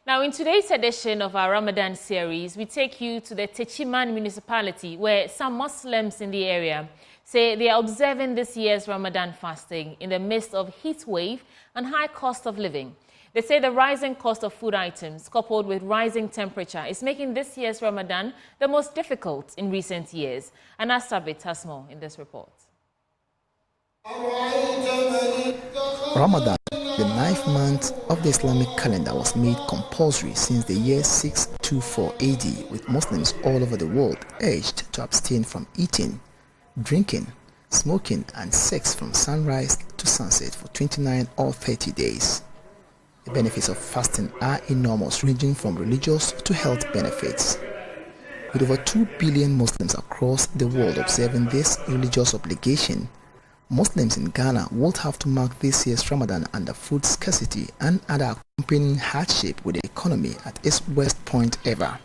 Now, in today's edition of our Ramadan series, we take you to the Techiman municipality, where some Muslims in the area say they are observing this year's Ramadan fasting in the midst of heat wave and high cost of living. They say the rising cost of food items, coupled with rising temperature, is making this year's Ramadan the most difficult in recent years. And Asabit has more in this report. Ramadan, the 9th month of the Islamic calendar, was made compulsory since the year 624 AD, with Muslims all over the world urged to abstain from eating, drinking, smoking and sex from sunrise to sunset for 29 or 30 days. The benefits of fasting are enormous, ranging from religious to health benefits. With over 2 billion Muslims across the world observing this religious obligation, Muslims in Ghana would have to mark this year's Ramadan under food scarcity and other accompanying hardship, with the economy at its worst point ever.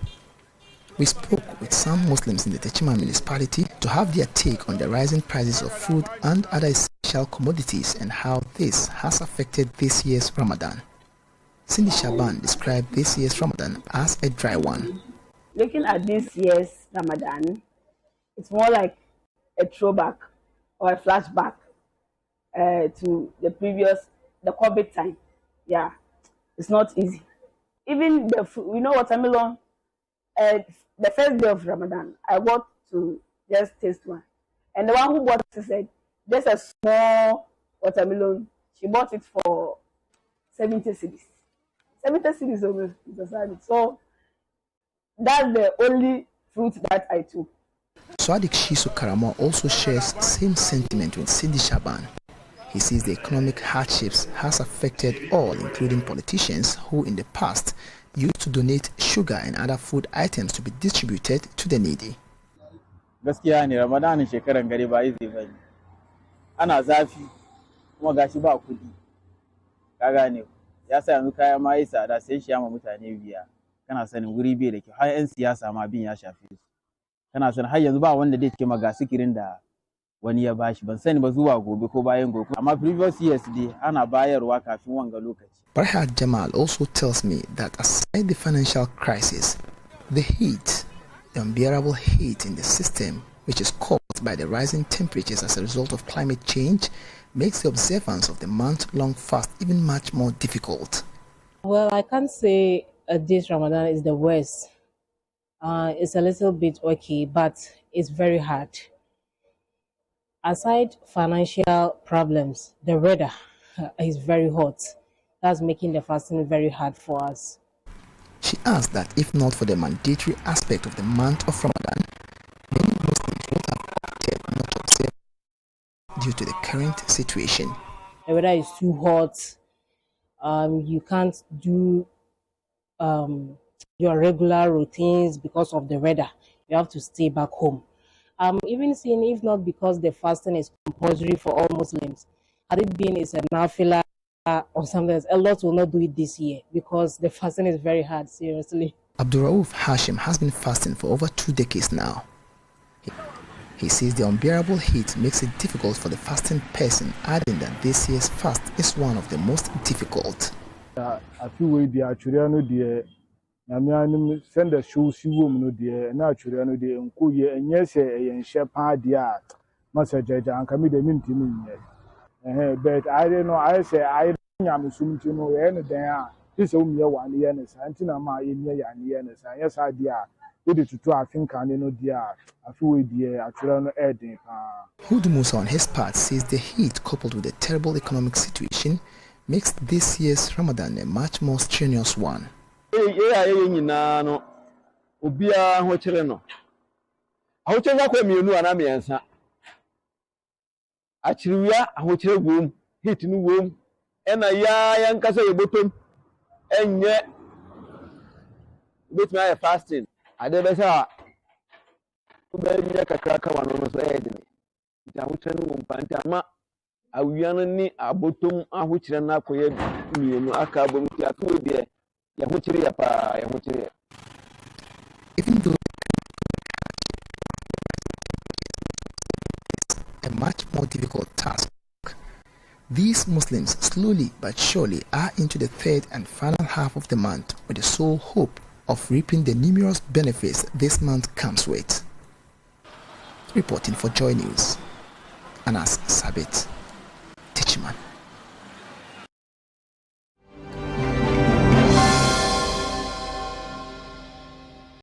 We spoke with some Muslims in the Techiman municipality to have their take on the rising prices of food and other essential commodities and how this has affected this year's Ramadan. Cindy Shaban described this year's Ramadan as a dry one. Looking at this year's Ramadan, it's more like a throwback or a flashback to the COVID time. Yeah, it's not easy. Even the food, watermelon. The first day of Ramadan, I got to just taste one, and the one who bought it said, "Just a small watermelon." She bought it for 70 cedis. 70 cedis over society. So that's the only fruit that I took. Swadik Shisu Karamo also shares same sentiment with Cindy Shaban. He says the economic hardships has affected all, including politicians who in the past used to donate sugar and other food items to be distributed to the needy. Gaskiya ne Ramadan shekaran gari ba easy bane. Ana zafi kuma gashi ba kudi. Ka gane ya sa yanzu kaya ma yi tsada sai shi ma mutane biya. Kana sanin wuri bai da kyau har 'yan siyasa ma bin ya shafe su. Kana sanin har yanzu ba wanda zai ce ma ga sikirin da wani ya bashi, ban sani ba zuwa gobe ko bayan gobe, amma previous years dai ana bayarwa kafin wanga lokaci. Farhad Jamal also tells me that aside the financial crisis, the heat, the unbearable heat in the system, which is caused by the rising temperatures as a result of climate change, makes the observance of the month-long fast even much more difficult. Well, I can't say this Ramadan is the worst. It's a little bit okay, but it's very hard. Aside financial problems, the weather is very hot. That's making the fasting very hard for us. She adds that if not for the mandatory aspect of the month of Ramadan, many Muslims would have opted not to observe due to the current situation. The weather is too hot. You can't do your regular routines because of the weather. You have to stay back home. Even seeing, if not because the fasting is compulsory for all Muslims, had it been it's a nafila or something else, a lot will not do it this year because the fasting is very hard, seriously. Abdurrauf Hashim has been fasting for over 2 decades now. He says the unbearable heat makes it difficult for the fasting person, adding that this year's fast is one of the most difficult. I feel we be actually no send the shoes you woman dear and naturally no dear and cool ye and yes and share party art message and come the mint yet. But I don't know, I say I am assuming to know any day. This only 1 year and Santina my in year and years. Yes, I dear. With it to I think I know dear. I feel we dear actually no adding. Hudu Musa on his part says the heat coupled with the terrible economic situation makes this year's Ramadan a much more strenuous one. No, Ubia Hochereno. Hochera Quemunu and Amiansa. Actually, a hotel room, hitting room, and a young castle bottom, and yet with my fasting. I never saw a cracker one on the head. The hotel room, Pantama, a Wianani, a bottom, a which ran up for me, and a carbon, even though a much more difficult task, These Muslims slowly but surely are into the third and final half of the month with the sole hope of reaping the numerous benefits this month comes with. Reporting for Joy News, Anas Sabit, Techiman.